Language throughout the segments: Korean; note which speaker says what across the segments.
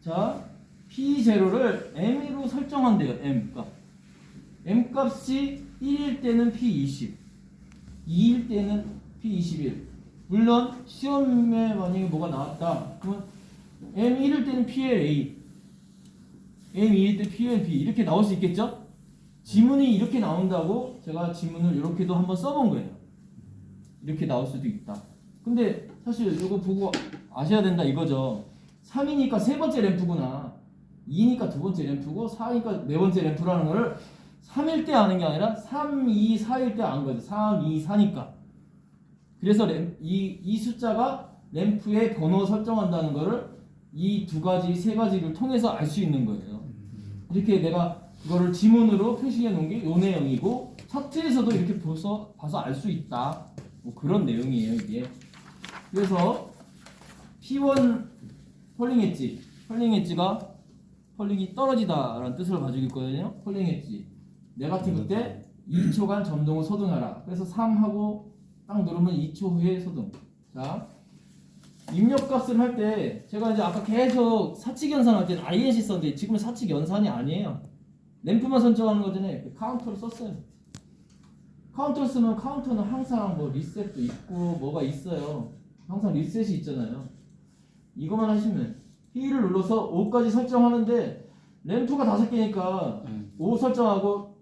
Speaker 1: 자, P0를 M으로 설정한대요. M 값. M 값이 1일 때는 P20, 2일 때는 P21. 물론 시험에 만약에 뭐가 나왔다. 그러면 M1일 때는 PLA, M2일 때 PLB 이렇게 나올 수 있겠죠? 지문이 이렇게 나온다고 제가 지문을 이렇게도 한번 써본 거예요. 이렇게 나올 수도 있다. 근데 사실 이거 보고 아셔야 된다 이거죠. 3이니까 세 번째 램프구나. 2니까 두 번째 램프고 4니까 네 번째 램프라는 거를 3일 때 아는 게 아니라 3, 2, 4일 때 아는 거죠. 3, 2, 4니까. 그래서 이 숫자가 램프의 번호 설정한다는 거를 이 두 가지, 세 가지를 통해서 알 수 있는 거예요. 이렇게 내가 그거를 지문으로 표시해 놓은 게 요 내용이고 차트에서도 이렇게 봐서 알 수 있다. 뭐 그런 내용이에요, 이게. 그래서 P1 펄링 엣지, 펄링이 떨어지다라는 뜻을 가지고 있거든요. 펄링 엣지. 네거티브 때 2초간 점동을 소등하라. 그래서 3하고 딱 누르면 2초 후에 소등. 자, 입력값을 할 때 제가 이제 아까 계속 사칙 연산할 때는 INC 썼는데 지금은 사칙 연산이 아니에요. 램프만 설정하는 거잖아요. 카운터를 썼어요. 카운터 쓰면 카운터는 항상 뭐 리셋도 있고 뭐가 있어요. 항상 리셋이 있잖아요. 이거만 하시면 P를 눌러서 5까지 설정하는데 램프가 5개니까 5 설정하고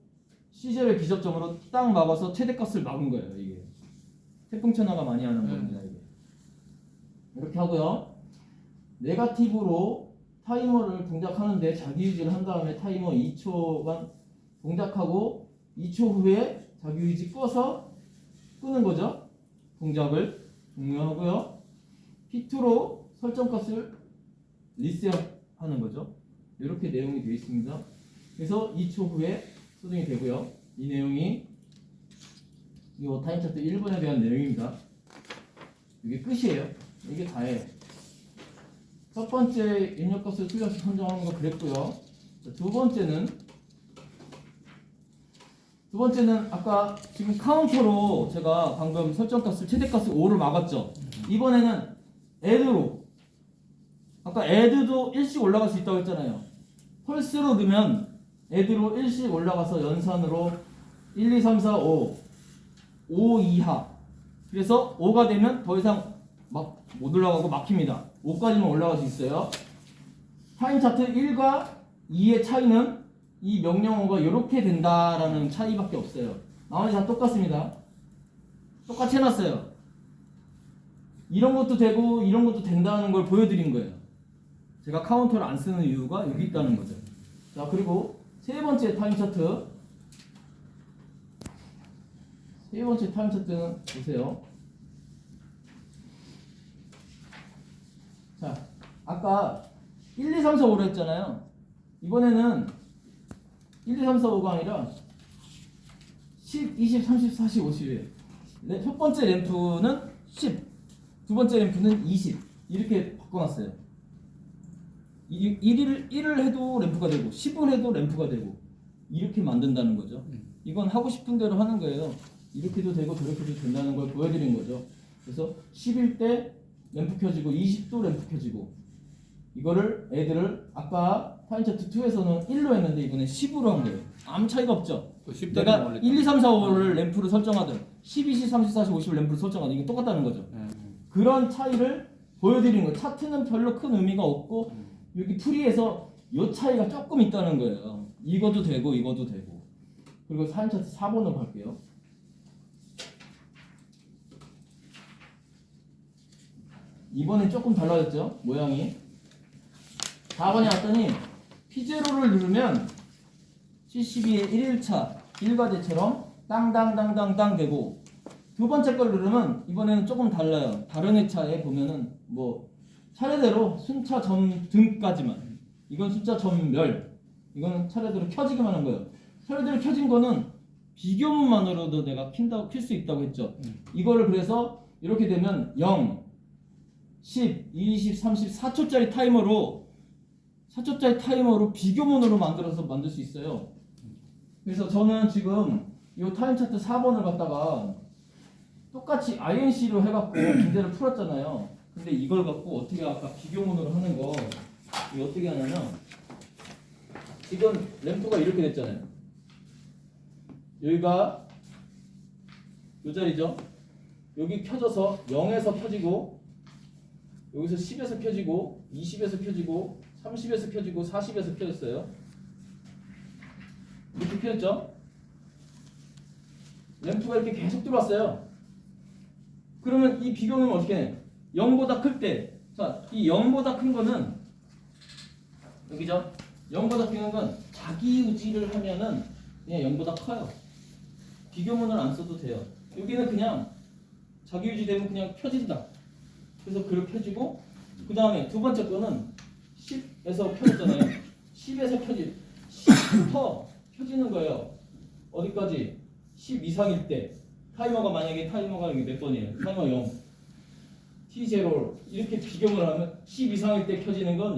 Speaker 1: C0의 비접점으로 딱 막아서 최대값을 막은 거예요. 이게 태풍천하가 많이 하는 겁니다. 이게. 이렇게 하고요. 네거티브로 타이머를 동작하는데 자기유지를 한 다음에 타이머 2초간 동작하고 2초 후에 자기유지 꺼서 끄는 거죠. 동작을 종료하고요. P2로 설정값을 리셋하는 거죠. 이렇게 내용이 되어 있습니다. 그래서 2초 후에 소등이 되고요. 이 내용이 이 타임 차트 1번에 대한 내용입니다. 이게 끝이에요. 이게 다예요. 첫 번째 입력값을 틀려서 선정하는 거 그랬고요. 두 번째는 아까 지금 카운터로 제가 방금 설정값을 최대값을 5를 막았죠. 이번에는 add로 아까 add도 1씩 올라갈 수 있다고 했잖아요. 펄스로 넣으면 add로 1씩 올라가서 연산으로 1, 2, 3, 4, 5 이하. 그래서 5가 되면 더 이상 막 못 올라가고 막힙니다. 5까지만 올라갈 수 있어요. 타임 차트 1과 2의 차이는 이 명령어가 이렇게 된다라는 차이밖에 없어요. 나머지 다 똑같습니다. 똑같이 해놨어요. 이런 것도 되고 이런 것도 된다는 걸 보여드린 거예요. 제가 카운터를 안 쓰는 이유가 여기 있다는 거죠. 자, 그리고 세 번째 타임 차트는 보세요. 자, 아까 1, 2, 3, 4, 5로 했잖아요. 이번에는 1, 2, 3, 4, 5가 아니라 10, 20, 30, 40, 50이에요. 첫 번째 램프는 10, 두 번째 램프는 20 이렇게 바꿔놨어요. 1을 해도 램프가 되고 10을 해도 램프가 되고 이렇게 만든다는 거죠. 이건 하고 싶은 대로 하는 거예요. 이렇게도 되고 저렇게도 된다는 걸 보여드린 거죠. 그래서 10일 때 램프 켜지고 20도 램프 켜지고 이거를 애들을 아까 타임 차트 2에서는 1로 했는데 이번에 10으로 한 거예요. 아무 차이가 없죠. 내가 1, 2, 3, 4, 5를 램프를 설정하든 10, 20, 30, 40, 50을 램프를 설정하든 이게 똑같다는 거죠. 그런 차이를 보여드리는 거예요. 차트는 별로 큰 의미가 없고 여기 프리에서 이 차이가 조금 있다는 거예요. 이것도 되고 이것도 되고. 그리고 타임 차트 4번으로 갈게요. 이번엔 조금 달라졌죠? 모양이. 4번에 왔더니 P0를 누르면 C12의 1일차 일과제처럼 땅땅땅땅땅 되고 두 번째 걸 누르면 이번에는 조금 달라요. 다른 회차에 보면은 뭐 차례대로 순차 점등까지만 이건 숫자 점멸 이거는 차례대로 켜지기만 한 거예요. 차례대로 켜진 거는 비교문만으로도 내가 킬 수 있다고 했죠. 이거를 그래서 이렇게 되면 0 10, 20, 30, 4초짜리 타이머로 비교문으로 만들 수 있어요. 그래서 저는 지금 이 타임 차트 4번을 갖다가 똑같이 INC로 해갖고 문제를 풀었잖아요. 근데 이걸 갖고 어떻게 아까 비교문으로 하는 거 이거 어떻게 하냐면 지금 램프가 이렇게 됐잖아요. 여기가 이 자리죠. 여기 켜져서 0에서 켜지고 여기서 10에서 켜지고 20에서 켜지고 30에서 켜지고 40에서 켜졌어요. 이렇게 켜졌죠. 램프가 이렇게 계속 들어왔어요. 그러면 이 비교는 어떻게 해? 0보다 클 때, 자, 이 0보다 큰 거는 여기죠. 0보다 큰 건 자기 유지를 하면은 그냥 0보다 커요. 비교문을 안 써도 돼요. 여기는 그냥 자기 유지 되면 그냥 켜진다. 그래서 그렇게 켜지고 그 다음에 두 번째 거는 10에서 켜졌잖아요. 10에서 10부터 켜지는 거예요. 어디까지? 10 이상일 때. 타이머가 만약에 타이머가 여기 몇 번이에요? 타이머 0. T0 이렇게 비교를 하면 10 이상일 때 켜지는 건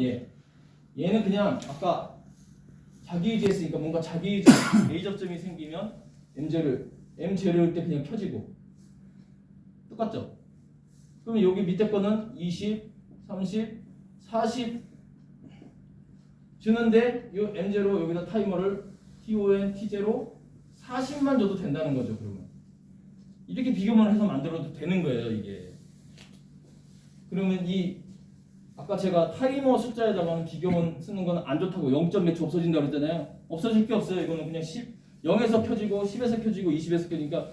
Speaker 1: 얘는 그냥 아까 자기 유지했으니까 뭔가 자기 유지 A 접점이 생기면 M0일 때 그냥 켜지고 똑같죠? 그러면 여기 밑에 거는 20, 30, 40 주는데 이 M0 여기다 타이머를 T5N, T0 40만 줘도 된다는 거죠. 그러면 이렇게 비교만 해서 만들어도 되는 거예요. 이게 그러면 이 아까 제가 타이머 숫자에다가는 비교문 쓰는 거는 안 좋다고 0점 몇 초 없어진다고 그랬잖아요. 없어질 게 없어요. 이거는 그냥 0에서 켜지고 10에서 켜지고 20에서 켜지니까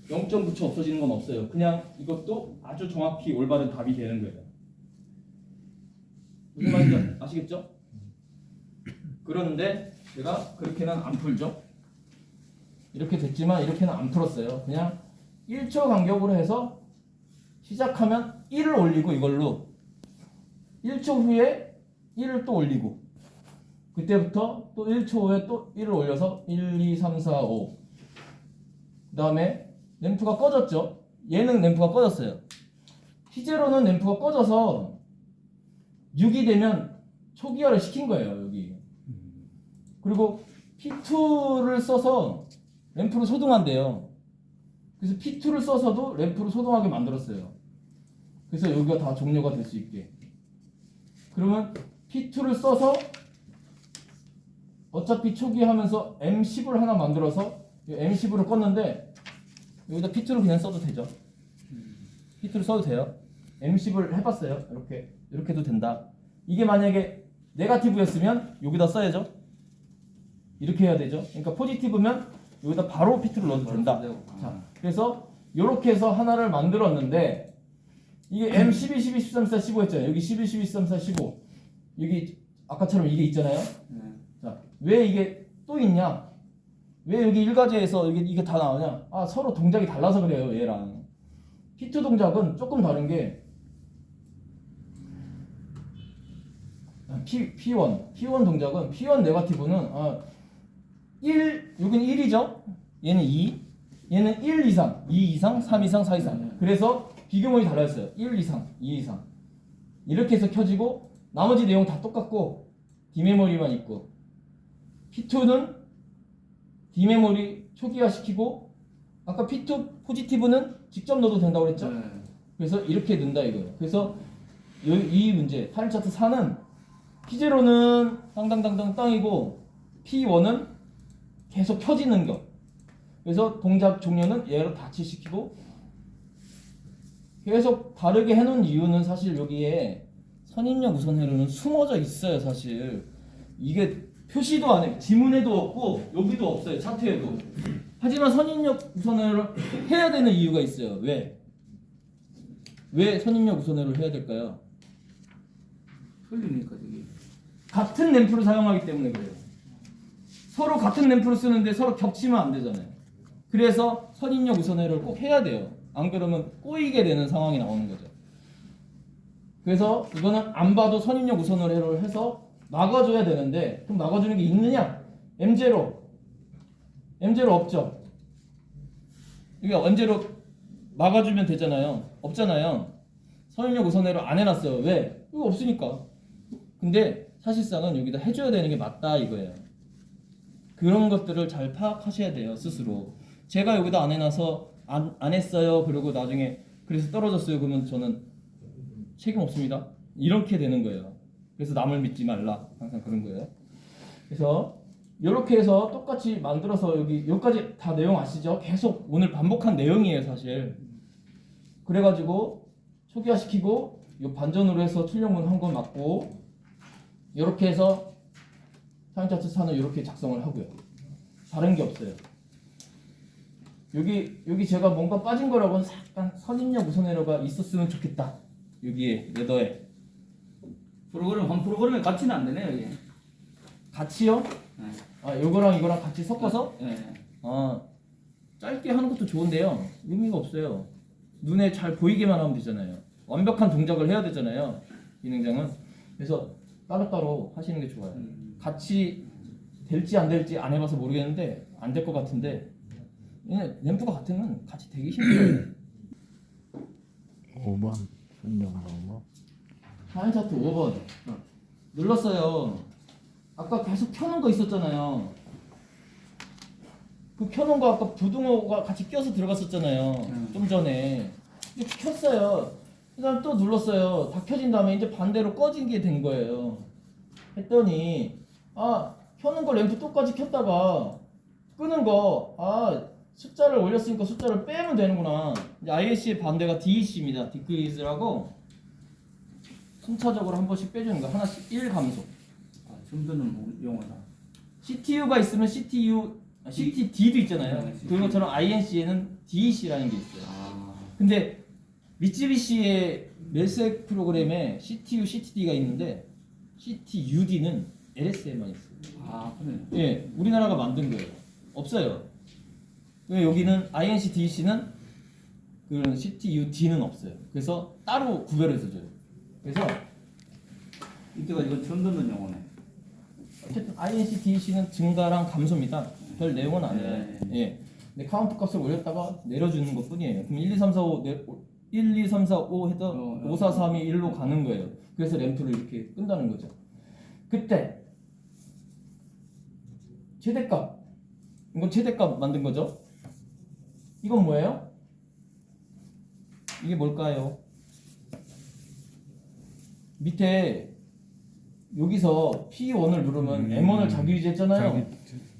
Speaker 1: 0.9초 없어지는 건 없어요. 그냥 이것도 아주 정확히 올바른 답이 되는 거예요. 무슨 말인지 아시겠죠? 그런데 제가 그렇게는 안 풀죠. 이렇게 됐지만 이렇게는 안 풀었어요. 그냥 1초 간격으로 해서 시작하면 1을 올리고 이걸로 1초 후에 1을 또 올리고 그때부터 또 1초 후에 또 1을 올려서 1, 2, 3, 4, 5 그 다음에 램프가 꺼졌죠. 얘는 램프가 꺼졌어요. T0는 램프가 꺼져서 6이 되면 초기화를 시킨 거예요. 여기. 그리고 P2를 써서 램프를 소등한대요. 그래서 P2를 써서도 램프를 소등하게 만들었어요. 그래서 여기가 다 종료가 될 수 있게. 그러면 P2를 써서 어차피 초기화하면서 M10을 하나 만들어서 M10을 껐는데 여기다 P2를 그냥 써도 되죠. P2를 써도 돼요. M10을 해봤어요. 이렇게 해도 된다. 이게 만약에 네거티브였으면 여기다 써야죠. 이렇게 해야 되죠. 그러니까 포지티브면 여기다 바로 P2를 넣어도 된다. 자, 그래서 이렇게 해서 하나를 만들었는데 이게 M12, 12, 13, 14, 15 했잖아요. 여기 11, 12, 13, 14, 15 여기 아까처럼 이게 있잖아요. 자, 왜 이게 또 있냐? 왜 여기 일과제에서 이게 다 나오냐? 아, 서로 동작이 달라서 그래요. 얘랑 P2 동작은 조금 다른 게 P1 동작은 P1 네거티브는 1 여기는 1이죠. 얘는 2 얘는 1 이상 2 이상 3 이상 4 이상 그래서 비교문이 달라졌어요. 1 이상 2 이상 이렇게 해서 켜지고 나머지 내용 다 똑같고 디메모리만 있고 P2는 디메모리 초기화 시키고 아까 P2 포지티브는 직접 넣어도 된다고 그랬죠? 그래서 이렇게 넣는다 이거예요. 그래서 이 문제 타임 차트 4는 P0는 땅땅땅땅 땅이고 P1은 계속 켜지는 거. 그래서 동작 종료는 얘로 닫히시키고 계속 다르게 해놓은 이유는 사실 여기에 선입력 우선회로는 숨어져 있어요. 사실 이게 표시도 안 해. 지문에도 없고 여기도 없어요. 차트에도. 하지만 선입력 우선회로를 해야 되는 이유가 있어요. 왜 선입력 우선회로를 해야 될까요?
Speaker 2: 틀리니까 되게.
Speaker 1: 같은 램프를 사용하기 때문에 그래요. 서로 같은 램프를 쓰는데 서로 겹치면 안 되잖아요. 그래서 선입력 우선회로를 꼭 해야 돼요. 안 그러면 꼬이게 되는 상황이 나오는 거죠. 그래서 이거는 안 봐도 선입력 우선회로를 해서 막아줘야 되는데 그럼 막아주는 게 있느냐? M0 없죠. 이게 언제로 막아주면 되잖아요. 없잖아요. 선입력 우선회로 안 해놨어요. 왜? 이거 없으니까. 근데 사실상은 여기다 해줘야 되는 게 맞다 이거예요. 그런 것들을 잘 파악하셔야 돼요. 스스로. 제가 여기다 안 해놔서 안 했어요. 그리고 나중에 그래서 떨어졌어요. 그러면 저는 책임 없습니다. 이렇게 되는 거예요. 그래서 남을 믿지 말라. 항상 그런 거예요. 그래서 이렇게 해서 똑같이 만들어서 여기까지 다 내용 아시죠? 계속 오늘 반복한 내용이에요, 사실. 그래가지고 초기화시키고 이 반전으로 해서 출력문 한 건 맞고 이렇게 해서 타임 차트 산을 이렇게 작성을 하고요. 다른 게 없어요. 여기 제가 뭔가 빠진 거라고는 약간 선입력 우선 에러가 있었으면 좋겠다. 여기에 레더에
Speaker 2: 프로그램 한 프로그램에 같이는 안 되네요 이게.
Speaker 1: 같이요?
Speaker 2: 네.
Speaker 1: 아 요거랑 이거랑 같이 섞어서?
Speaker 2: 네.
Speaker 1: 아 짧게 하는 것도 좋은데요. 의미가 없어요. 눈에 잘 보이게만 하면 되잖아요. 완벽한 동작을 해야 되잖아요. 기능장은. 그래서 따로따로 하시는 게 좋아요. 같이 될지 안 될지 안 해봐서 모르겠는데 안 될 것 같은데 램프가 같으면 같이 되기 힘들어요.
Speaker 3: 5번 선정하는 거.
Speaker 1: 타임 차트 5번 눌렀어요. 아까 계속 켜놓은 거 있었잖아요. 그 켜놓은 거 아까 부등호가 같이 껴서 들어갔었잖아요. 좀 전에 이렇게 켰어요. 그 다음 또 눌렀어요. 다 켜진 다음에 이제 반대로 꺼진 게 된 거예요. 했더니 아 켜는 거 램프 똑같이 켰다가 끄는 거 숫자를 올렸으니까 숫자를 빼면 되는구나. 이제 IAC의 반대가 DEC입니다. Decrease라고 순차적으로 한 번씩 빼주는 거. 하나씩 1 감소.
Speaker 2: 처음 듣는 용어다.
Speaker 1: CTU가 있으면 CTD도 있잖아요.
Speaker 2: CTD.
Speaker 1: 그것처럼 INC에는 DEC라는 게 있어요.
Speaker 2: 아.
Speaker 1: 근데 미쓰비시의 멜색 프로그램에 CTU, CTD가 있는데 CTUD는 LS에만 있어요.
Speaker 2: 아 그래.
Speaker 1: 예, 우리나라가 만든 거예요. 없어요. 왜 여기는 INC, DEC는 그런 CTUD는 없어요. 그래서 따로 구별해서 줘요. 그래서
Speaker 2: 이때가 이거 처음 듣는 용어네.
Speaker 1: 어쨌든 INC, DEC는 증가랑 감소입니다. 별 내용은 아니에요.
Speaker 2: 네.
Speaker 1: 예. 근데 카운트 값을 올렸다가 내려주는 것 뿐이에요. 그럼 1, 2, 3, 4, 5, 1, 2, 3, 4, 5 해서 5, 4, 3, 2, 1로 가는 거예요. 그래서 램프를 이렇게 끈다는 거죠. 그때 최대값, 이건 최대값 만든 거죠. 이건 뭐예요? 이게 뭘까요? 밑에 여기서 P1을 누르면 M1을 자기 유지했잖아요.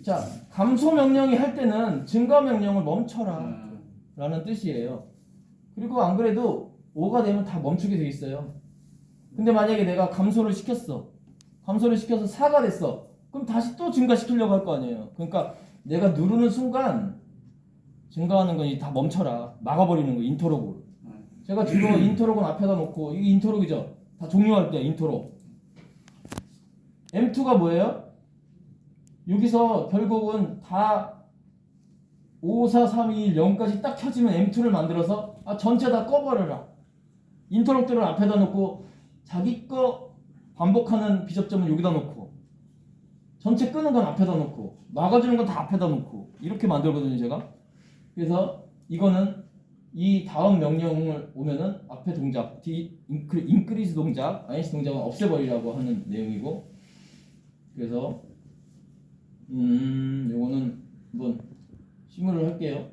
Speaker 1: 자, 감소 명령이 할 때는 증가 명령을 멈춰라 라는 뜻이에요. 그리고 안 그래도 5가 되면 다 멈추게 돼 있어요. 근데 만약에 내가 감소를 시켰어. 감소를 시켜서 4가 됐어. 그럼 다시 또 증가시키려고 할 거 아니에요. 그러니까 내가 누르는 순간 증가하는 건 다 멈춰라. 막아버리는 거 인터로그. 제가 지금 인터로그는 앞에다 놓고 이게 인터로그죠. 다 종료할 때 인터로. M2가 뭐예요? 여기서 결국은 다 5, 4, 3, 2, 1, 0까지 딱 켜지면 M2를 만들어서 전체 다 꺼버려라. 인터럽터를 앞에다 놓고 자기 거 반복하는 비접점을 여기다 놓고 전체 끄는 건 앞에다 놓고 막아주는 건 다 앞에다 놓고 이렇게 만들거든요 제가. 그래서 이거는 이 다음 명령을 오면은 앞에 동작 increase 동작, INC 동작은 없애버리라고 하는 내용이고. 그래서 요거는 한번 시뮬을 할게요.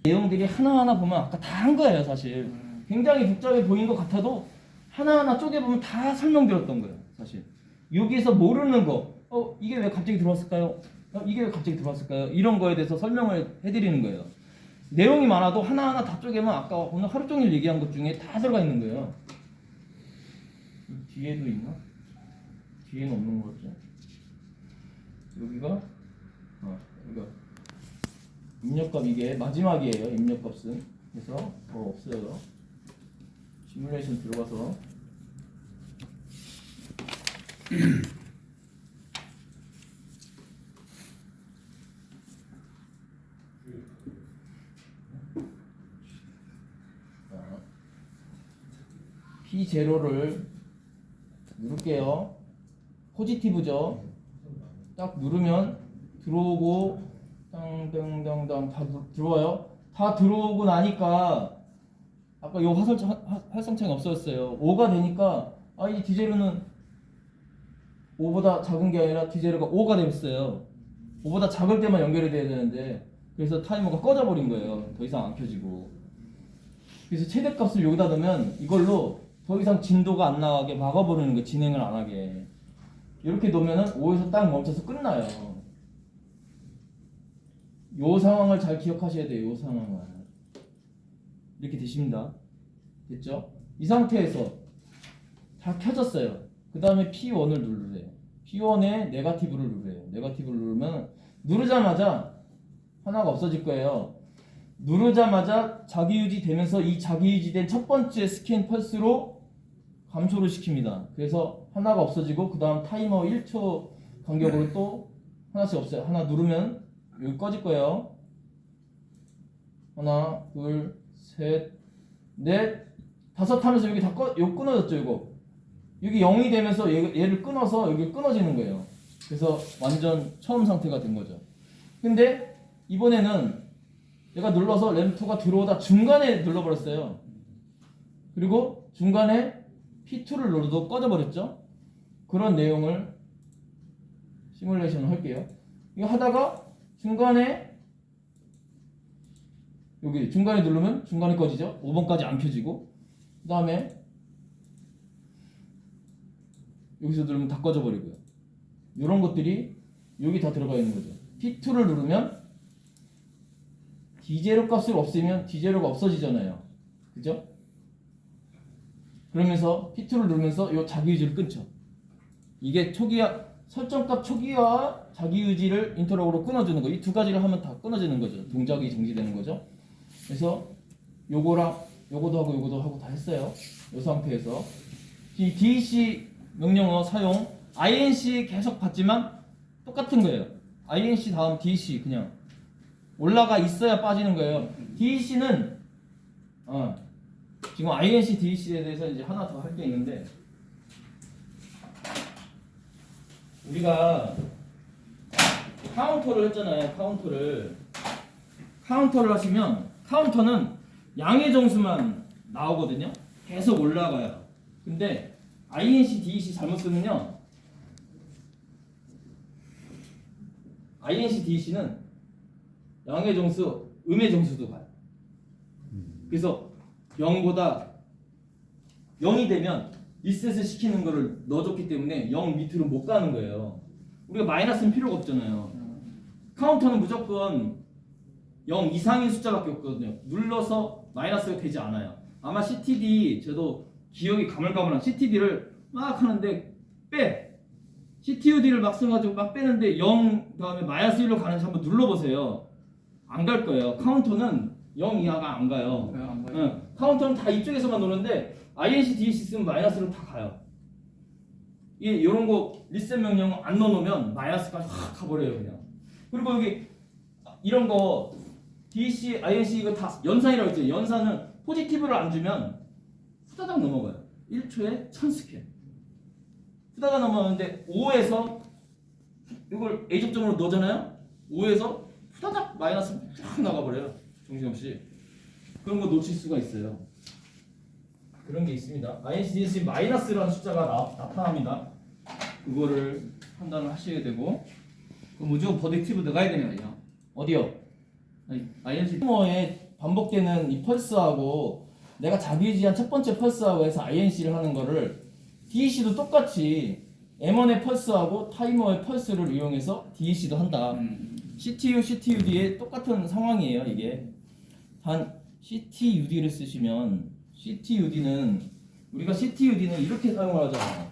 Speaker 1: 내용들이 하나하나 보면 아까 다 한 거예요 사실. 굉장히 복잡해 보이는 것 같아도 하나하나 쪼개보면 다 설명드렸던 거예요 사실. 여기서 모르는 거 이게 왜 갑자기 들어왔을까요? 이게 왜 갑자기 들어왔을까요? 이런 거에 대해서 설명을 해드리는 거예요. 내용이 많아도 하나하나 다 쪼개면 아까 오늘 하루 종일 얘기한 것 중에 다 들어가 있는 거예요. 뒤에도 있나? 뒤에는 없는 거 같죠? 여기가 이거 입력값 이게 마지막이에요. 입력값은. 그래서 더 없어요. 시뮬레이션 들어가서 P0를 누를게요. 포지티브죠. 딱 누르면 들어오고 땅땅땅땅 다 들어와요. 다 들어오고 나니까 아까 요 활성창이 없어졌어요. 5가 되니까 이 D0는 5보다 작은 게 아니라 D0가 5가 됐어요. 5보다 작을 때만 연결이 돼야 되는데 그래서 타이머가 꺼져버린 거예요. 더 이상 안 켜지고. 그래서 최대값을 여기다 넣으면 이걸로 더 이상 진도가 안 나가게 막아버리는 거, 진행을 안 하게. 이렇게 놓으면은 5에서 딱 멈춰서 끝나요. 요 상황을 잘 기억하셔야 돼요. 요 상황을. 이렇게 되십니다. 됐죠? 이 상태에서 다 켜졌어요. 그 다음에 P1을 누르래요. P1에 네거티브를 누르래요. 네거티브를 누르면 누르자마자 하나가 없어질 거예요. 누르자마자 자기유지 되면서 이 자기유지된 첫 번째 스캔 펄스로 감소를 시킵니다. 그래서 하나가 없어지고 그 다음 타이머 1초 간격으로 또 하나씩 없어요. 하나 누르면 여기 꺼질 거예요. 하나, 둘, 셋, 넷, 다섯 하면서 여기 다 요 끊어졌죠. 이거 여기 0이 되면서 얘를 끊어서 여기 끊어지는 거예요. 그래서 완전 처음 상태가 된 거죠. 근데 이번에는 얘가 눌러서 램2가 들어오다 중간에 눌러버렸어요. 그리고 중간에 P2를 눌러도 꺼져버렸죠. 그런 내용을 시뮬레이션을 할게요. 이거 하다가 중간에 여기 중간에 누르면 중간에 꺼지죠. 5번까지 안 켜지고 그 다음에 여기서 누르면 다 꺼져버리고요. 이런 것들이 여기 다 들어가 있는 거죠. P2를 누르면 D0 값을 없애면 D0가 없어지잖아요. 그죠? 그러면서 P2를 누르면서 이 자기유지를 끊죠. 이게 초기화 설정값 초기화와 자기유지를 인터럭으로 끊어주는 거. 이 두 가지를 하면 다 끊어지는 거죠. 동작이 정지되는 거죠. 그래서 요거랑 요거도 하고 다 했어요. 이 상태에서 이 DEC 명령어 사용 INC 계속 봤지만 똑같은 거예요. INC 다음 DEC 그냥 올라가 있어야 빠지는 거예요. DEC는 지금 INC DEC에 대해서 이제 하나 더 할 게 있는데 우리가 카운터를 했잖아요. 카운터를 하시면 카운터는 양의 정수만 나오거든요. 계속 올라가요. 근데 INC DEC 잘못 쓰면요. INC DEC는 양의 정수, 음의 정수도 가요. 그래서 0보다 0이 되면 리셋을 시키는 거를 넣어줬기 때문에 0 밑으로 못 가는 거예요. 우리가 마이너스는 필요가 없잖아요. 카운터는 무조건 0 이상인 숫자밖에 없거든요. 눌러서 마이너스가 되지 않아요. 아마 CTD 저도 기억이 가물가물한 CTD를 막 하는데 CTUD를 막 써가지고 막 빼는데 0 다음에 마이너스 1로 가는지 한번 눌러보세요. 안 갈 거예요. 카운터는 0 이하가 안 가요. 카운터는 다 이쪽에서만 노는데 INC, DEC 쓰면 마이너스로 다 가요. 이런 거 리셋 명령 안 넣어놓으면 마이너스까지 확 가버려요 그냥. 그리고 여기 이런 거 DEC, INC 이거 다 연산이라고 했죠. 연산은 포지티브를 안 주면 후다닥 넘어가요. 1초에 1000스캔. 후다닥 넘어가는데 5에서 이걸 A접점으로 넣잖아요. 5에서 후다닥 마이너스 쫙 나가버려요. 정신없이. 그런 거 놓칠 수가 있어요. 그런 게 있습니다. INC, DEC 마이너스라는 숫자가 나타납니다. 그거를 판단을 하셔야 되고
Speaker 2: 그럼 무조건 포지티브 들어가야 되는 거예요.
Speaker 1: 어디요?
Speaker 2: INC
Speaker 1: 타이머에 반복되는 이 펄스하고 내가 자기유지한 첫 번째 펄스하고 해서 INC를 하는 거를 DEC도 똑같이 M1의 펄스하고 타이머의 펄스를 이용해서 DEC도 한다. CTU, CTUD의 똑같은 상황이에요. 이게 단 CTUD를 쓰시면 우리가 CTUD는 이렇게 사용을 하잖아요.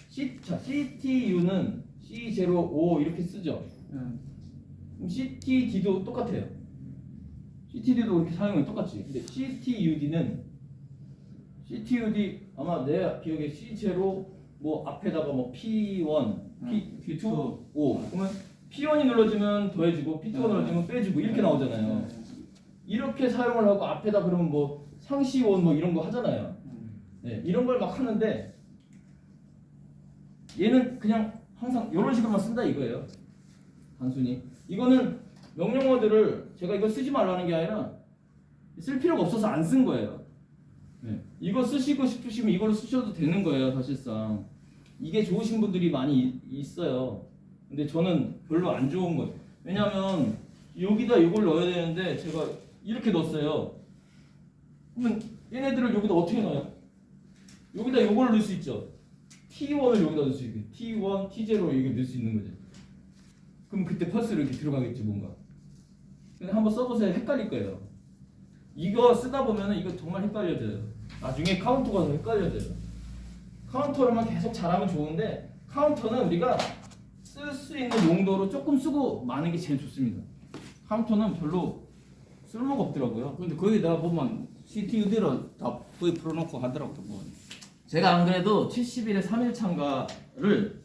Speaker 1: CTU는 C05 이렇게 쓰죠. 그럼 CTD도 똑같아요. CTD도 이렇게 사용이 똑같지. 근데 CTUD 아마 내 기억에 C0 뭐 앞에다가 뭐 P1, P2, O 그러면 P1이 눌러주면 더해주고 P2가 눌러주면 빼주고 이렇게 나오잖아요. 이렇게 사용을 하고 앞에다 그러면 뭐 상시원 뭐 이런 거 하잖아요. 네, 이런 걸 막 하는데 얘는 그냥 항상 이런 식으로만 쓴다 이거예요. 단순히 이거는 명령어들을 제가 이거 쓰지 말라는 게 아니라 쓸 필요가 없어서 안 쓴 거예요. 네. 이거 쓰시고 싶으시면 이걸로 쓰셔도 되는 거예요. 사실상 이게 좋으신 분들이 많이 있어요. 근데 저는 별로 안 좋은 거예요. 왜냐면 여기다 이걸 넣어야 되는데 제가 이렇게 넣었어요. 그러면 얘네들을 여기다 어떻게 넣어요? 여기다 이걸 넣을 수 있죠. T1을 여기다 넣을 수 있게. T1, T0 이게 넣을 수 있는 거죠. 그럼 그때 펄스로 이렇게 들어가겠지 뭔가. 근데 한번 써보세요. 헷갈릴 거예요. 이거 쓰다 보면은 이거 정말 헷갈려져요. 나중에 카운터가 더 헷갈려져요. 카운터로만 계속 잘하면 좋은데 카운터는 우리가 쓸 수 있는 용도로 조금 쓰고 마는 게 제일 좋습니다. 카운터는 별로 쓸모가 없더라고요.
Speaker 2: 근데 거기다가 보면 CTU대로 다 거의 풀어놓고 하더라고 뭐.
Speaker 1: 제가 안 그래도 71의 3일 참가를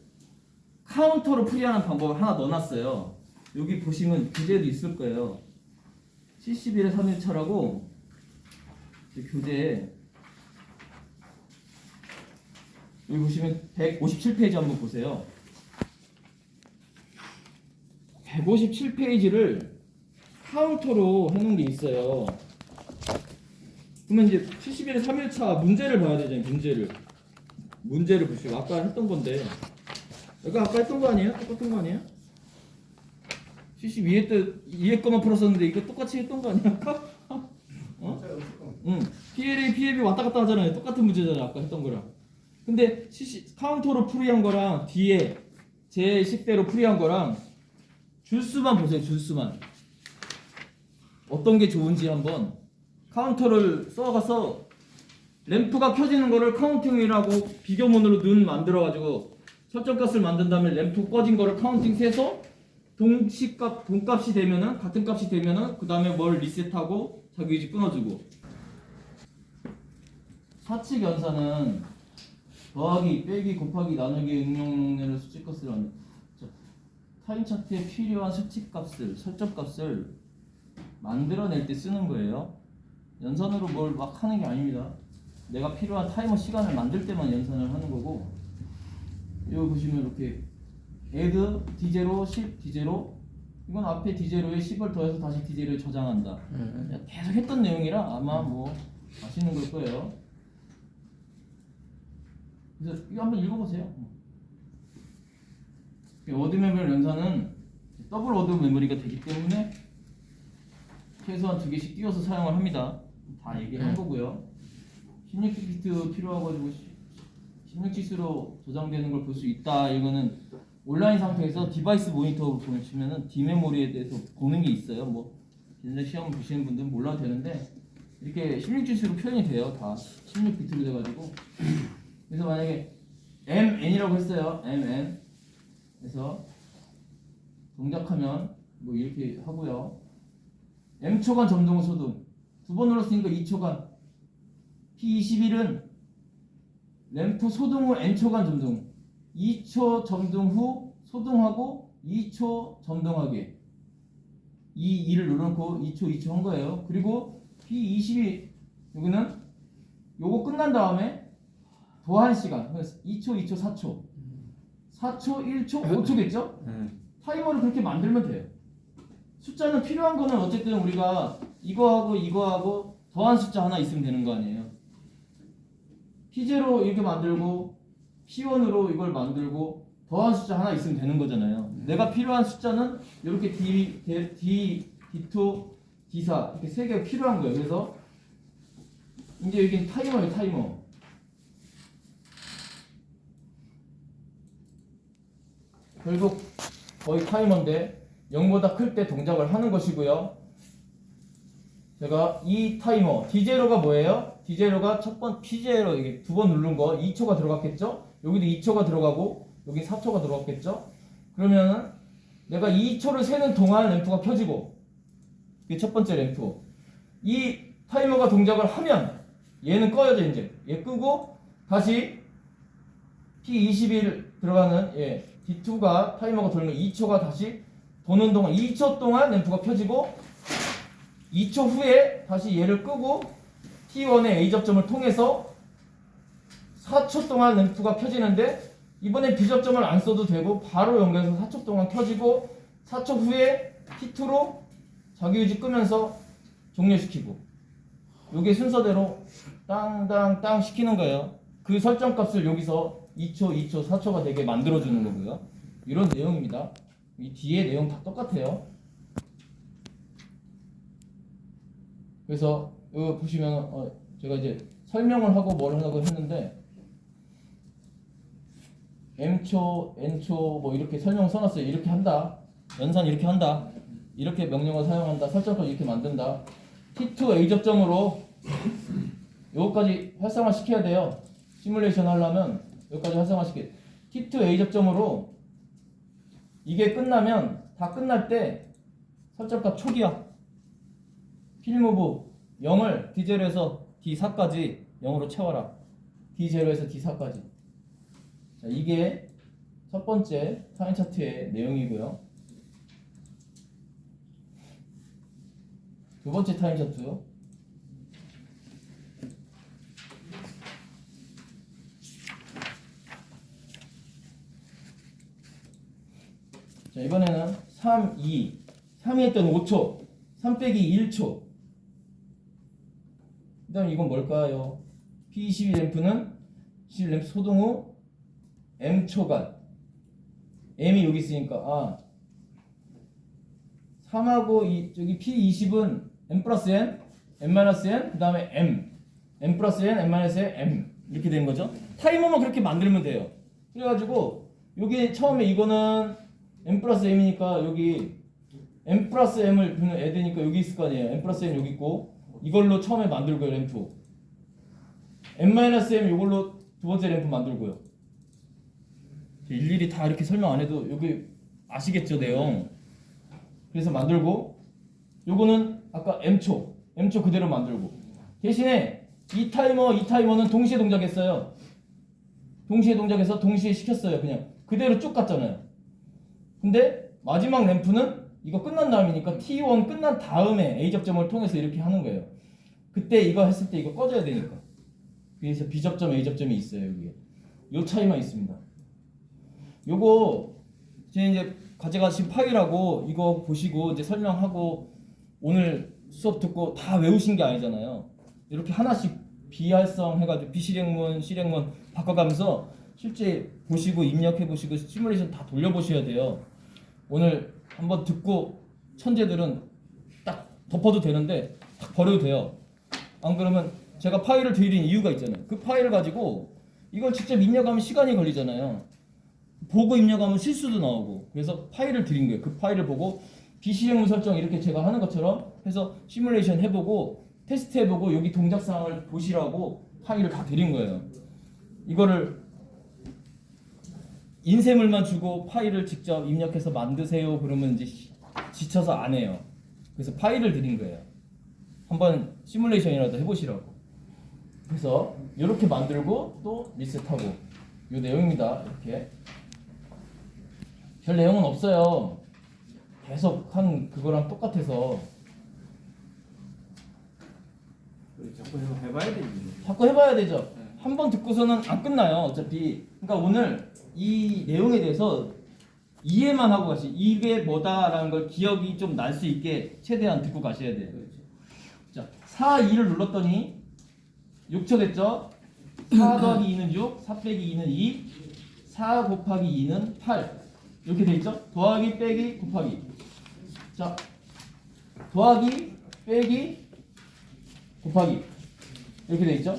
Speaker 1: 카운터로 풀이하는 방법을 하나 넣어놨어요. 여기 보시면 교재도 있을 거예요. 71의 3일차라고 교재에 여기 보시면 157페이지 한번 보세요. 157페이지를 카운터로 해놓은 게 있어요. 그러면 이제 71의 3일차 문제를 봐야 되잖아요. 문제를 보시고 아까 했던 건데 이거 아까 했던 거 아니에요? 똑같은 거 아니에요? 72회 때 2회 거만 풀었었는데 이거 똑같이 했던 거 아니야? 어? 응. PLA, PLB 왔다 갔다 하잖아요. 똑같은 문제잖아요. 아까 했던 거랑. 근데 카운터로 풀이한 거랑 뒤에 제 식대로 풀이한 거랑 줄수만 보세요. 줄수만. 어떤 게 좋은지 한번 카운터를 써가서 램프가 켜지는 거를 카운팅이라고 비교문으로 눈 만들어가지고 설정값을 만든 다음에 램프 꺼진 거를 카운팅 세서 동값이 되면은 같은 값이 되면은 그 다음에 뭘 리셋하고 자기유지 끊어주고. 사칙 연산은 더하기, 빼기, 곱하기, 나누기, 응용례를 수치값을 하는 타임 차트에 필요한 수치값을, 설정값을 만들어낼 때 쓰는 거예요. 연산으로 뭘 막 하는 게 아닙니다. 내가 필요한 타이머 시간을 만들 때만 연산을 하는 거고. 여기 보시면 이렇게 add D0, 10, D0 이건 앞에 D0에 10을 더해서 다시 D0에 저장한다. 계속 했던 내용이라 아마 뭐 아시는 걸 거예요. 그래서 이거 한번 읽어보세요. 워드 메모리 연산은 더블 워드 메모리가 되기 때문에 최소한 2개씩 띄워서 사용을 합니다. 다 얘기한 거고요. 16비트 필요하가지고 16지수로 저장되는 걸 볼 수 있다. 이거는 온라인 상태에서 디바이스 모니터 보시면은 디메모리에 대해서 보는 게 있어요. 뭐 옛날 시험 보시는 분들은 몰라도 되는데 이렇게 16지수로 표현이 돼요. 다 16비트로 돼가지고. 그래서 만약에 MN이라고 했어요. MN. 그래서 동작하면 뭐 이렇게 하고요. M초간 점등 후 소등. 두 번 눌렀으니까 2초간. P21은 램프 소등 후 N초간 점등. 2초 점등 후 소등하고 2초 점등하게. 이 2를 눌러놓고 2초 한 거예요. 그리고 P22 여기는 요거 끝난 다음에 더한 시간. 2초, 4초. 4초, 1초, 5초겠죠? 타이머를 그렇게 만들면 돼요. 숫자는 필요한 거는 어쨌든 우리가 이거하고 더한 숫자 하나 있으면 되는 거 아니에요. P0 이렇게 만들고 P1으로 이걸 만들고 더한 숫자 하나 있으면 되는 거잖아요. 내가 필요한 숫자는 이렇게 D2, D4 이렇게 세 개가 필요한 거예요. 그래서 이제 여기는 타이머예요. 타이머. 결국 거의 타이머인데 0보다 클 때 동작을 하는 것이고요. 제가 이 타이머 D0가 뭐예요? D0가 P0 이게 두 번 누른 거 2초가 들어갔겠죠? 여기도 2초가 들어가고 여기 4초가 들어갔겠죠? 그러면은 내가 2초를 세는 동안 램프가 켜지고 이게 첫 번째 램프. 이 타이머가 동작을 하면 얘는 꺼야죠. 이제 얘 끄고 다시 P21 들어가는 D2가 타이머가 돌면 2초가 다시 도는 동안 2초 동안 램프가 켜지고 2초 후에 다시 얘를 끄고 T1의 A 접점을 통해서 4초 동안 램프가 켜지는데 이번엔 B 접점을 안 써도 되고 바로 연결해서 4초 동안 켜지고 4초 후에 T2로 자기유지 끄면서 종료시키고 요게 순서대로 땅땅땅 시키는 거예요. 그 설정값을 여기서 2초, 4초가 되게 만들어주는 거고요. 이런 내용입니다. 이 뒤에 내용 다 똑같아요. 그래서 이거 보시면 제가 이제 설명을 하고 뭘 하고 했는데 M초, N초 뭐 이렇게 설명 써놨어요. 이렇게 한다. 연산 이렇게 한다. 이렇게 명령어 사용한다. 설정까지 이렇게 만든다. T2A 접점으로 요거까지 활성화 시켜야 돼요. 시뮬레이션 하려면 여기까지 활성화 시켜. T2A 접점으로 이게 끝나면 다 끝날 때 설정값 초기화. 필무브 0을 D0에서 D4까지 0으로 채워라. D0에서 D4까지. 자, 이게 첫 번째 타임 차트의 내용이고요. 두 번째 타임 차트요. 자, 이번에는 3, 2. 3이 했던 5초. 3 빼기 1초. 그 다음 이건 뭘까요? P22 램프는 22 램프 소등 후 M초간. M이 여기 있으니까 3하고 저기 P20은 M 플러스 N, M 마이너스 N, 그 다음에 M 플러스 N, M 마이너스 N, M 이렇게 되는 거죠. 타이머만 그렇게 만들면 돼요. 그래가지고 여기 처음에 이거는 M 플러스 M이니까 여기 M 플러스 M을 애드니까 여기 있을 거 아니에요. M 플러스 M 여기 있고 이걸로 처음에 만들고요. 램프 M 마이너스 M 이걸로 두 번째 램프 만들고요. 일일이 다 이렇게 설명 안 해도 여기 아시겠죠 내용. 그래서 만들고 요거는 아까 M초 그대로 만들고 대신에 이 타이머는 동시에 동작했어요. 동시에 동작해서 동시에 시켰어요. 그냥 그대로 쭉 갔잖아요. 근데 마지막 램프는 이거 끝난 다음이니까 T1 끝난 다음에 A 접점을 통해서 이렇게 하는 거예요. 그때 이거 했을 때 이거 꺼져야 되니까. 그래서 B 접점, A 접점이 있어요. 여기에 요 차이만 있습니다. 요거 제가 이제 가져가신 파일하고 이거 보시고 이제 설명하고 오늘 수업 듣고 다 외우신 게 아니잖아요. 이렇게 하나씩 비활성 해가지고 비실행문, 실행문 바꿔가면서 실제 보시고 입력해 보시고 시뮬레이션 다 돌려보셔야 돼요. 오늘 한번 듣고 천재들은 딱 덮어도 되는데 딱 버려도 돼요. 안 그러면 제가 파일을 드린 이유가 있잖아요. 그 파일을 가지고 이걸 직접 입력하면 시간이 걸리잖아요. 보고 입력하면 실수도 나오고. 그래서 파일을 드린 거예요. 그 파일을 보고 비실행문 설정 이렇게 제가 하는 것처럼 해서 시뮬레이션 해보고 테스트 해보고 여기 동작 사항을 보시라고 파일을 다 드린 거예요. 이거를 인쇄물만 주고 파일을 직접 입력해서 만드세요 그러면 이제 지쳐서 안 해요. 그래서 파일을 드린 거예요. 한번 시뮬레이션이라도 해보시라고. 그래서 이렇게 만들고 또 리셋하고 이 내용입니다. 이렇게 별 내용은 없어요. 계속 한 그거랑 똑같아서
Speaker 2: 자꾸 해봐야 되지.
Speaker 1: 자꾸 해봐야 되죠. 한 번 듣고서는 안 끝나요. 어차피. 그러니까 오늘 이 내용에 대해서 이해만 하고 가시. 이게 뭐다라는 걸 기억이 좀 날 수 있게 최대한 듣고 가셔야 돼요. 자, 4, 2를 눌렀더니 6초 됐죠? 4 더하기 2는 6, 4 빼기 2는 2, 4 곱하기 2는 8 이렇게 돼 있죠? 더하기 빼기 곱하기. 자, 더하기 빼기 곱하기 이렇게 돼 있죠?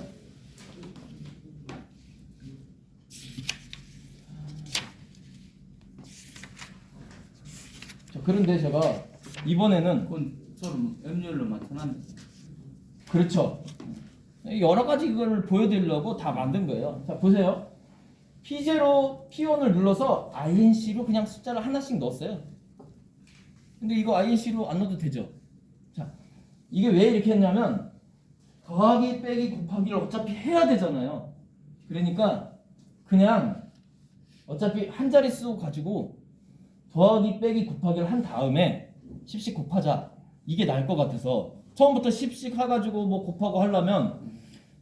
Speaker 1: 자, 그런데 제가 이번에는
Speaker 2: 그건 서로 M열로 맞춰놨네.
Speaker 1: 그렇죠. 여러 가지 이걸 보여드리려고 다 만든 거예요. 자, 보세요. P0, P1을 눌러서 INC로 그냥 숫자를 하나씩 넣었어요. 근데 이거 INC로 안 넣어도 되죠. 자, 이게 왜 이렇게 했냐면 더하기 빼기 곱하기를 어차피 해야 되잖아요. 그러니까 그냥 어차피 한 자릿수 가지고 더하기 빼기 곱하기를 한 다음에 10씩 곱하자. 이게 나을 것 같아서 처음부터 10씩 해가지고 뭐 곱하고 하려면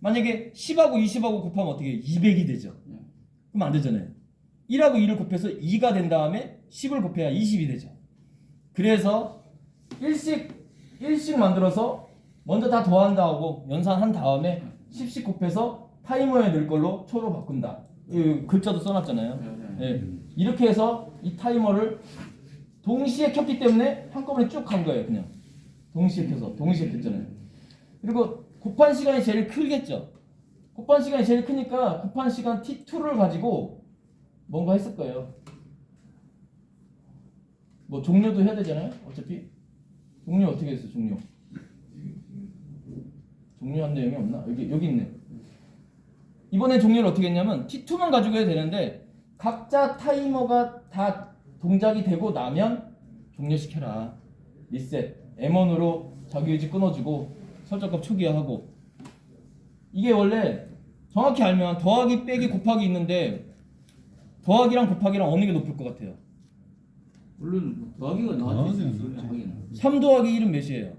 Speaker 1: 만약에 10하고 20하고 곱하면 어떻게 200이 되죠. 그럼 안 되잖아요. 1하고 2를 곱해서 2가 된 다음에 10을 곱해야 20이 되죠. 그래서 1씩 만들어서 먼저 다 더한다 하고 연산한 다음에 10씩 곱해서 타이머에 넣을 걸로 초로 바꾼다. 이 글자도 써놨잖아요. 네. 이렇게 해서 이 타이머를 동시에 켰기 때문에 한꺼번에 쭉 간 거예요. 그냥 동시에 켜서 동시에 켰잖아요. 그리고 곱한 시간이 제일 크겠죠. 곱한 시간이 제일 크니까 곱한 시간 T2를 가지고 뭔가 했을 거예요. 뭐 종료도 해야 되잖아요. 어차피 종료 어떻게 했어? 종료한 내용이 없나? 여기 있네. 이번에 종료를 어떻게 했냐면 T2만 가지고 해야 되는데 각자 타이머가 다 동작이 되고 나면 종료시켜라. 리셋. M1으로 자기유지 끊어주고 설정값 초기화하고. 이게 원래 정확히 알면 더하기 빼기 곱하기 있는데 더하기랑 곱하기랑 어느 게 높을 것 같아요?
Speaker 2: 물론 뭐 더하기가 나왔을 수 있어요. 하기는.
Speaker 1: 3 더하기 1은 몇이에요?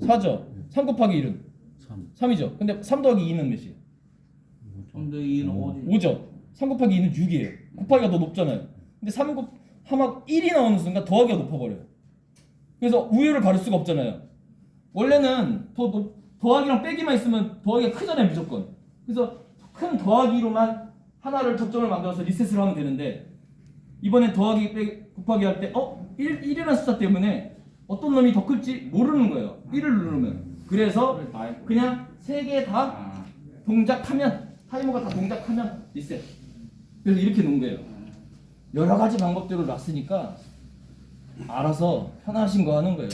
Speaker 1: 4죠. 3 곱하기 1은 3이죠. 근데 3 더하기 2는 몇이에요?
Speaker 2: 3대 2는 5지.
Speaker 1: 5죠. 3 곱하기 2는 6이에요. 곱하기가 더 높잖아요. 근데 3막 1이 나오는 순간 더하기가 높아버려요. 그래서 우유를 가릴 수가 없잖아요. 원래는 더하기랑 빼기만 있으면 더하기가 크잖아요. 무조건. 그래서 큰 더하기로만 하나를 접점을 만들어서 리셋을 하면 되는데 이번엔 더하기 빼기 곱하기 할 때 1이라는 숫자 때문에 어떤 놈이 더 클지 모르는 거예요. 1을 누르면. 그래서 그냥 3개 다 동작하면 타이머가 다 동작하면 리셋. 그래서 이렇게 놓은 거예요. 여러 가지 방법들을 놨으니까 알아서 편하신 거 하는 거예요.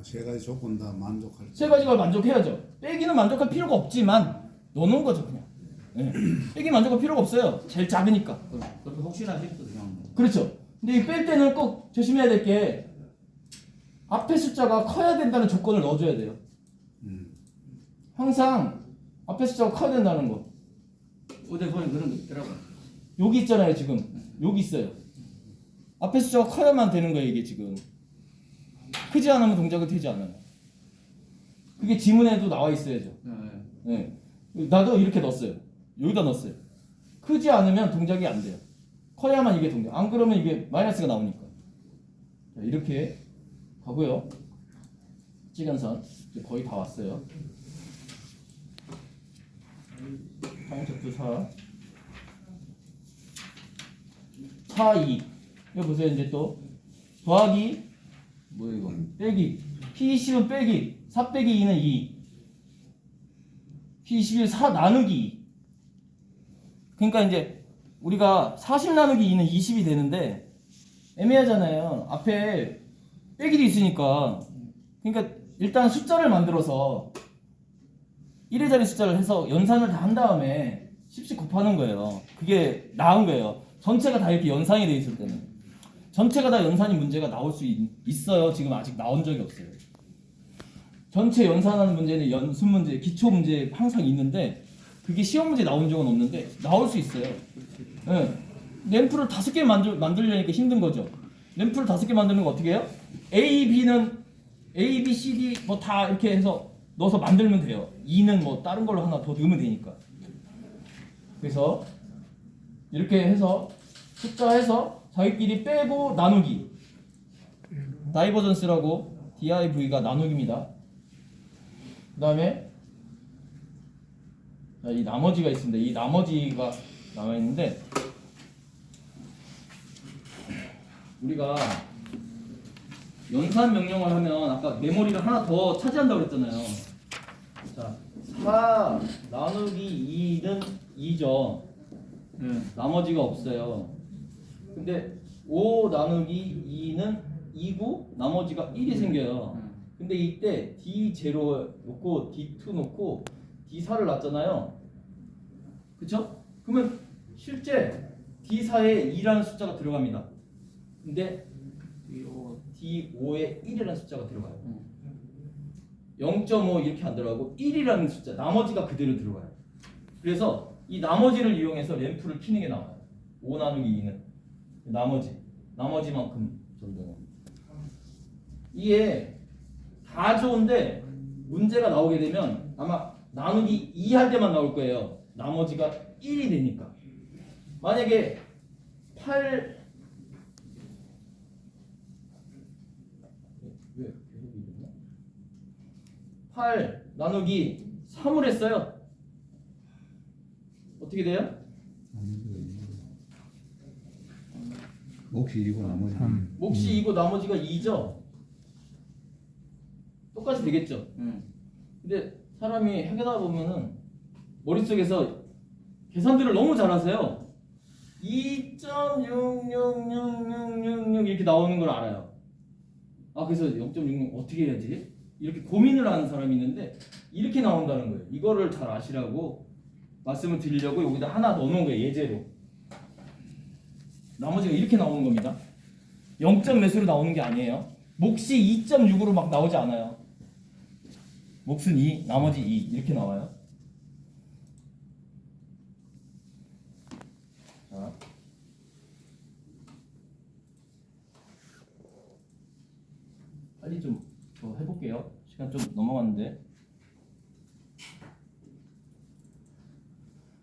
Speaker 4: 세 가지 조건 다 만족할
Speaker 1: 세 가지가 만족해야죠. 빼기는 만족할 필요가 없지만 넣는 거죠 그냥. 네. 빼기 만족할 필요가 없어요. 제일 작으니까.
Speaker 2: 그렇게 혹시나 싶어서 그냥.
Speaker 1: 그렇죠. 근데 이 뺄 때는 꼭 조심해야 될 게 앞에 숫자가 커야 된다는 조건을 넣어줘야 돼요. 항상 앞에 숫자가 커야 된다는 거.
Speaker 2: 휴대폰에 그런 거 있더라고.
Speaker 1: 여기 있잖아요 지금. 여기 있어요. 앞에 숫자가 커야만 되는 거예요 이게 지금. 크지 않으면 동작이 되지 않아요. 그게 지문에도 나와 있어야죠. 네. 나도 이렇게 넣었어요. 여기다 넣었어요. 크지 않으면 동작이 안 돼요. 커야만 이게 동작. 안 그러면 이게 마이너스가 나오니까. 자, 이렇게 가고요. 시간선 이제 거의 다 왔어요. 타임체크 4 2 이거 보세요. 이제 또 더하기 뭐야 이거 빼기 P20은 빼기 4 빼기 2는 2 P21 4 나누기 2 그러니까 이제 우리가 40 나누기 2는 20이 되는데 애매하잖아요. 앞에 빼기도 있으니까. 그러니까 일단 숫자를 만들어서 1회짜리 숫자를 해서 연산을 다 한 다음에 10씩 곱하는 거예요. 그게 나은 거예요. 전체가 다 이렇게 연산이 돼 있을 때는. 전체가 다 연산이 문제가 나올 수 있어요. 지금 아직 나온 적이 없어요. 전체 연산하는 문제는 연습 문제, 기초 문제 항상 있는데 그게 시험 문제 나온 적은 없는데 나올 수 있어요. 네. 램프를 5개 만들려니까 힘든 거죠. 램프를 5개 만드는 거 어떻게 해요? A, B는 A, B, C, D 뭐 다 이렇게 해서 넣어서 만들면 돼요. 2는 뭐 다른 걸로 하나 더 넣으면 되니까. 그래서 이렇게 해서 숫자 해서 자기끼리 빼고 나누기. 다이버전스라고 DIV가 나누기입니다. 그 다음에 이 나머지가 있습니다. 이 나머지가 나와 있는데 우리가 연산 명령을 하면 아까 메모리를 하나 더 차지한다고 그랬잖아요. 자, 4 나누기 2는 2죠. 나머지가 없어요. 근데 5 나누기 2는 2고 나머지가 1이 생겨요. 근데 이때 D0 놓고 D2 놓고 D4를 놨잖아요. 그쵸? 그러면 실제 D4에 2라는 숫자가 들어갑니다. 근데 D5에 1이라는 숫자가 들어가요. 0.5 이렇게 안 들어가고 1이라는 숫자 나머지가 그대로 들어가요. 그래서 이 나머지를 이용해서 램프를 키는 게 나와요. 5 나누기 2는 나머지만큼 정도. 이게 다 좋은데 문제가 나오게 되면 아마 나누기 2 할 때만 나올 거예요. 나머지가 1이 되니까. 만약에 8 나누기 3을 했어요. 어떻게 돼요?
Speaker 4: 혹시 이거 나머지
Speaker 1: 몫이 2고 나머지가 2죠? 똑같이 되겠죠? 근데 사람이 해결하다 보면은 머릿속에서 계산들을 너무 잘하세요. 2.66666 이렇게 나오는 걸 알아요. 아 그래서 0.66 어떻게 해야지? 이렇게 고민을 하는 사람이 있는데 이렇게 나온다는 거예요. 이거를 잘 아시라고 말씀을 드리려고 여기다 하나 넣어놓은 거예요. 예제로. 나머지가 이렇게 나오는 겁니다. 0점 몇으로 나오는 게 아니에요. 몫이 2.6으로 막 나오지 않아요. 몫은 2, 나머지 2 이렇게 나와요. 자, 빨리 좀 더 해볼게요. 시간 좀 넘어갔는데.